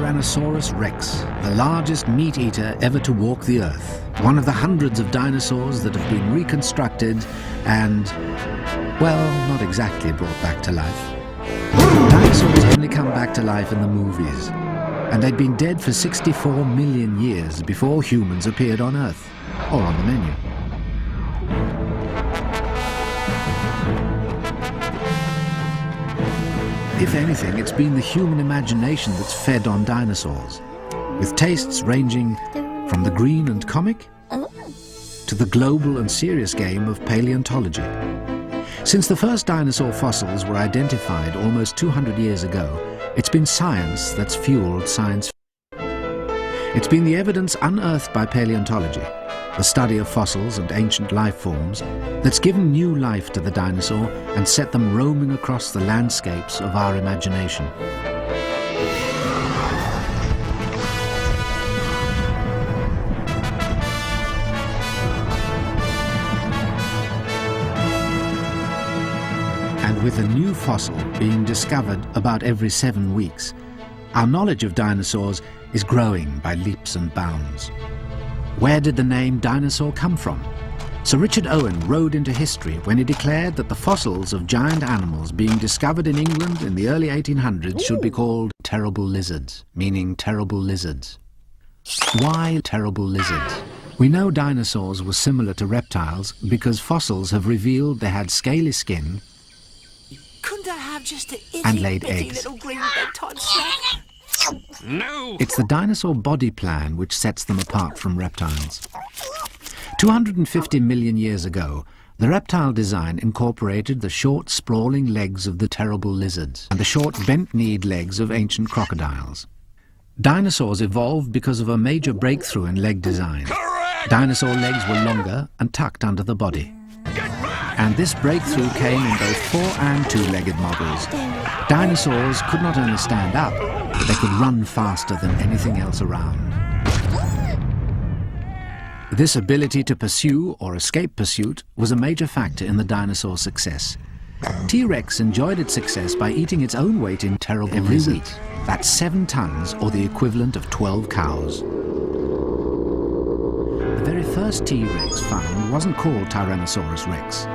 Tyrannosaurus rex, the largest meat-eater ever to walk the Earth. One of the hundreds of dinosaurs that have been reconstructed and, well, not exactly brought back to life. Dinosaurs only come back to life in the movies, and they'd been dead for 64 million years before humans appeared on Earth, or on the menu. If anything, it's been the human imagination that's fed on dinosaurs, with tastes ranging from the green and comic to the global and serious game of paleontology. Since the first dinosaur fossils were identified almost 200 years ago, it's been science that's fueled science fiction. It's been the evidence unearthed by paleontology, the study of fossils and ancient life forms, that's given new life to the dinosaur and set them roaming across the landscapes of our imagination. And with a new fossil being discovered about every 7 weeks, our knowledge of dinosaurs is growing by leaps and bounds. Where did the name dinosaur come from? Sir Richard Owen rode into history when he declared that the fossils of giant animals being discovered in England in the early 1800s should be called terrible lizards, meaning terrible lizards. Why terrible lizards? We know dinosaurs were similar to reptiles because fossils have revealed they had scaly skin Couldn't I have just a and laid itty-bitty eggs. little green bedtime snack? No! It's the dinosaur body plan which sets them apart from reptiles. 250 million years ago, the reptile design incorporated the short, sprawling legs of the terrible lizards and the short, bent-kneed legs of ancient crocodiles. Dinosaurs evolved because of a major breakthrough in leg design. Correct! Dinosaur legs were longer and tucked under the body. And this breakthrough came in both 4- and 2-legged models. Dinosaurs could not only stand up, but they could run faster than anything else around. This ability to pursue or escape pursuit was a major factor in the dinosaur's success. T-Rex enjoyed its success by eating its own weight in terrible lizards. That's 7 tons, or the equivalent of 12 cows. The very first T-Rex found wasn't called Tyrannosaurus rex.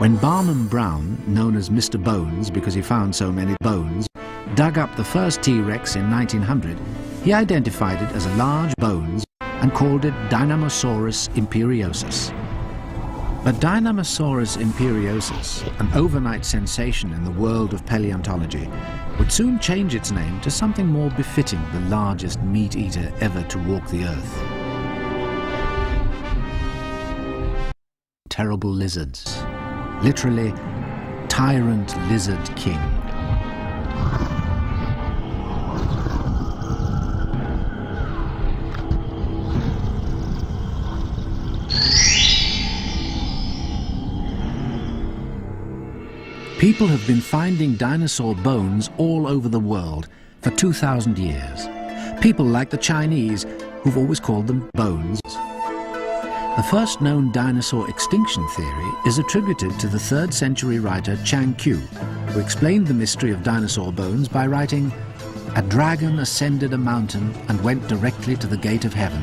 When Barnum Brown, known as Mr. Bones because he found so many bones, dug up the first T-Rex in 1900, he identified it as a large bones and called it Dynamasaurus imperiosus. But Dynamasaurus imperiosus, an overnight sensation in the world of paleontology, would soon change its name to something more befitting the largest meat-eater ever to walk the Earth. Terrible lizards. Literally, Tyrant Lizard King. People have been finding dinosaur bones all over the world for 2,000 years. People like the Chinese, who've always called them bones. The first known dinosaur extinction theory is attributed to the 3rd century writer Chang Qiu, who explained the mystery of dinosaur bones by writing, "A dragon ascended a mountain and went directly to the gate of heaven.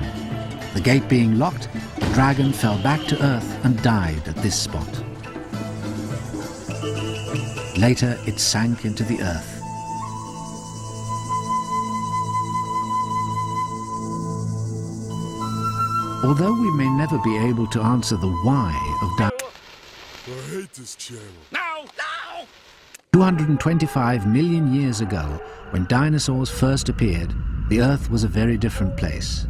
The gate being locked, the dragon fell back to earth and died at this spot. Later it sank into the earth. Although we may never be able to answer the why of I hate this channel. No! No! 225 million years ago, when dinosaurs first appeared, the Earth was a very different place.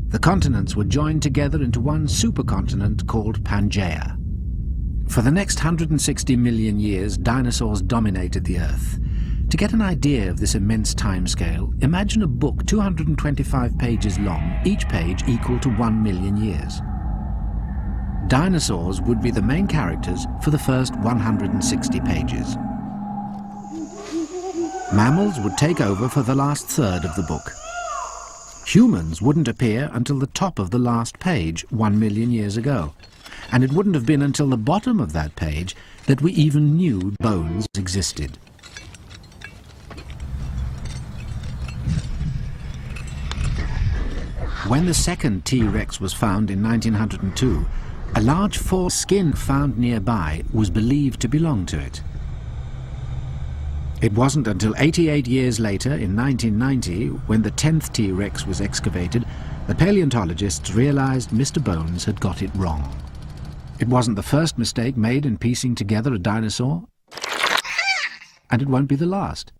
The continents were joined together into one supercontinent called Pangaea. For the next 160 million years, dinosaurs dominated the Earth. To get an idea of this immense timescale, imagine a book 225 pages long, each page equal to 1 million years. Dinosaurs would be the main characters for the first 160 pages. Mammals would take over for the last third of the book. Humans wouldn't appear until the top of the last page 1 million years ago. And it wouldn't have been until the bottom of that page that we even knew bones existed. When the second T-Rex was found in 1902, a large foreskin found nearby was believed to belong to it. It wasn't until 88 years later, in 1990, when the 10th T-Rex was excavated, that paleontologists realized Mr. Bones had got it wrong. It wasn't the first mistake made in piecing together a dinosaur, and it won't be the last.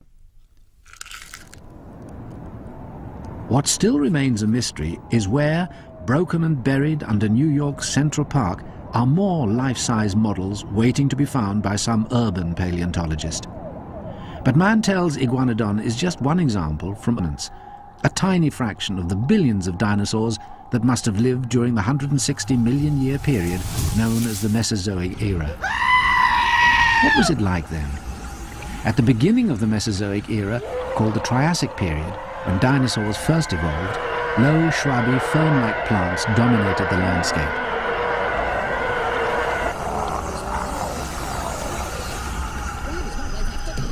What still remains a mystery is where, broken and buried under New York's Central Park, are more life-size models waiting to be found by some urban paleontologist. But Mantell's Iguanodon is just one example from a tiny fraction of the billions of dinosaurs that must have lived during the 160 million year period known as the Mesozoic era. What was it like then? At the beginning of the Mesozoic era, called the Triassic period, when dinosaurs first evolved, low, shrubby, fern-like plants dominated the landscape.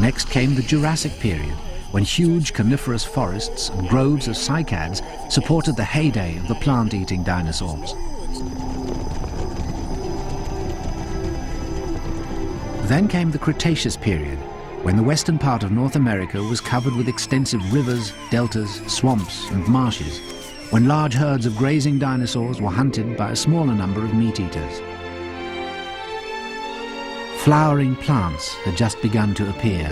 Next came the Jurassic period, when huge coniferous forests and groves of cycads supported the heyday of the plant-eating dinosaurs. Then came the Cretaceous period, when the western part of North America was covered with extensive rivers, deltas, swamps and marshes, when large herds of grazing dinosaurs were hunted by a smaller number of meat-eaters. Flowering plants had just begun to appear.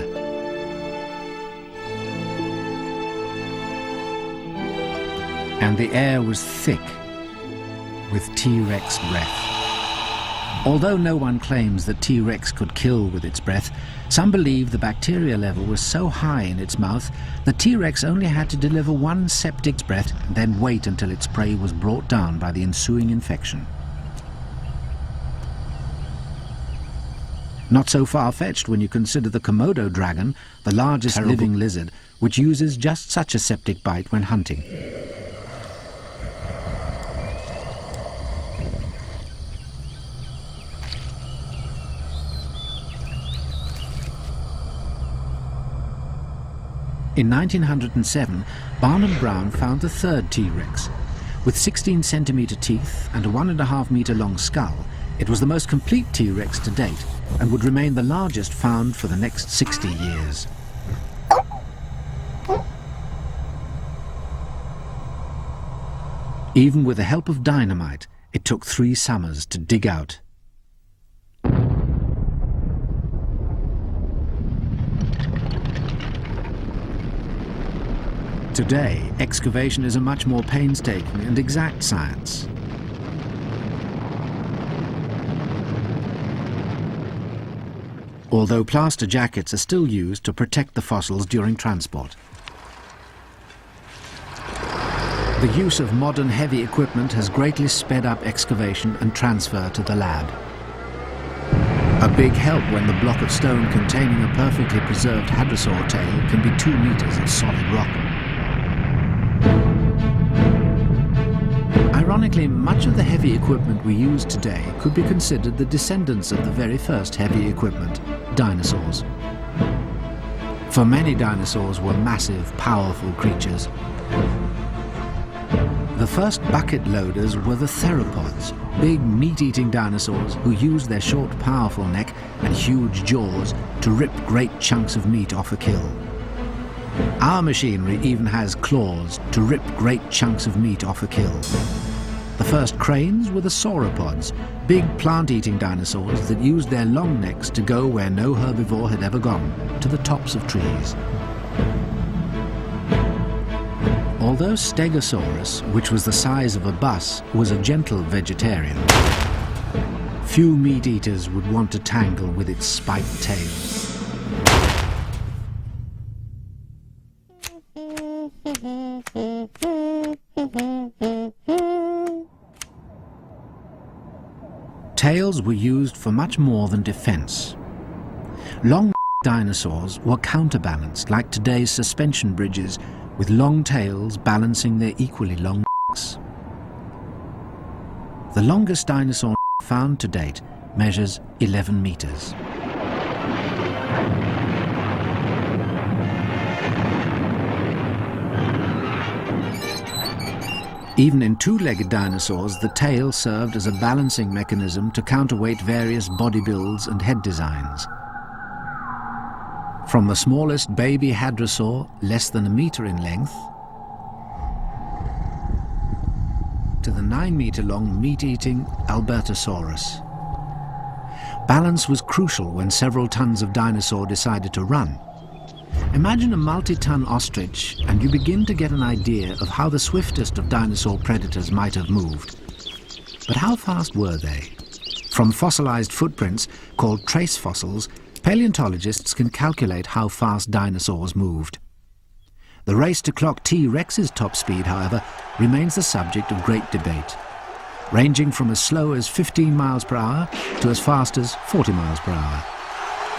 And the air was thick with T-Rex breath. Although no one claims that T-Rex could kill with its breath, some believe the bacteria level was so high in its mouth that T-Rex only had to deliver one septic breath and then wait until its prey was brought down by the ensuing infection. Not so far-fetched when you consider the Komodo dragon, the largest living lizard, which uses just such a septic bite when hunting. In 1907, Barnum Brown found the third T-Rex. With 16-centimetre teeth and a 1.5-metre long skull, it was the most complete T-Rex to date and would remain the largest found for the next 60 years. Even with the help of dynamite, it took 3 summers to dig out. Today, excavation is a much more painstaking and exact science. Although plaster jackets are still used to protect the fossils during transport. The use of modern heavy equipment has greatly sped up excavation and transfer to the lab. A big help when the block of stone containing a perfectly preserved hadrosaur tail can be 2 meters of solid rock. Ironically, much of the heavy equipment we use today could be considered the descendants of the very first heavy equipment, dinosaurs. For many dinosaurs were massive, powerful creatures. The first bucket loaders were the theropods, big meat-eating dinosaurs who used their short, powerful neck and huge jaws to rip great chunks of meat off a kill. Our machinery even has claws to rip great chunks of meat off a kill. The first cranes were the sauropods, big plant-eating dinosaurs that used their long necks to go where no herbivore had ever gone, to the tops of trees. Although Stegosaurus, which was the size of a bus, was a gentle vegetarian, few meat-eaters would want to tangle with its spiked tail. Tails were used for much more than defense. Long dinosaurs were counterbalanced like today's suspension bridges, with long tails balancing their equally long necks. The longest dinosaur found to date measures 11 meters. Even in two-legged dinosaurs, the tail served as a balancing mechanism to counterweight various body builds and head designs. From the smallest baby hadrosaur, less than a meter in length, to the 9-meter-long meat-eating Albertosaurus. Balance was crucial when several tons of dinosaur decided to run. Imagine a multi-ton ostrich and you begin to get an idea of how the swiftest of dinosaur predators might have moved. But how fast were they? From fossilized footprints, called trace fossils, paleontologists can calculate how fast dinosaurs moved. The race to clock T-Rex's top speed, however, remains the subject of great debate, ranging from as slow as 15 miles per hour to as fast as 40 miles per hour.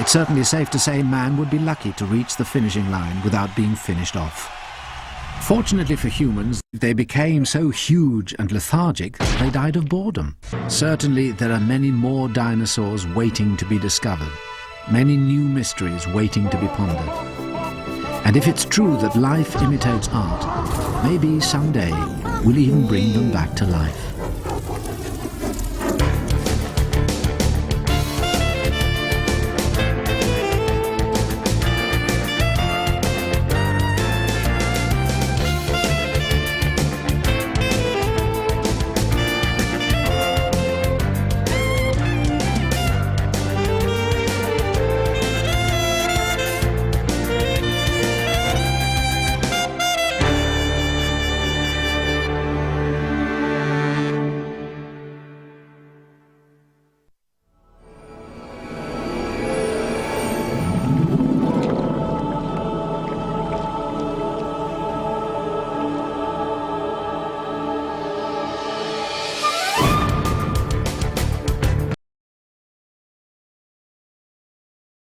It's certainly safe to say man would be lucky to reach the finishing line without being finished off. Fortunately for humans, they became so huge and lethargic that they died of boredom. Certainly there are many more dinosaurs waiting to be discovered, many new mysteries waiting to be pondered. And if it's true that life imitates art, maybe someday we'll even bring them back to life.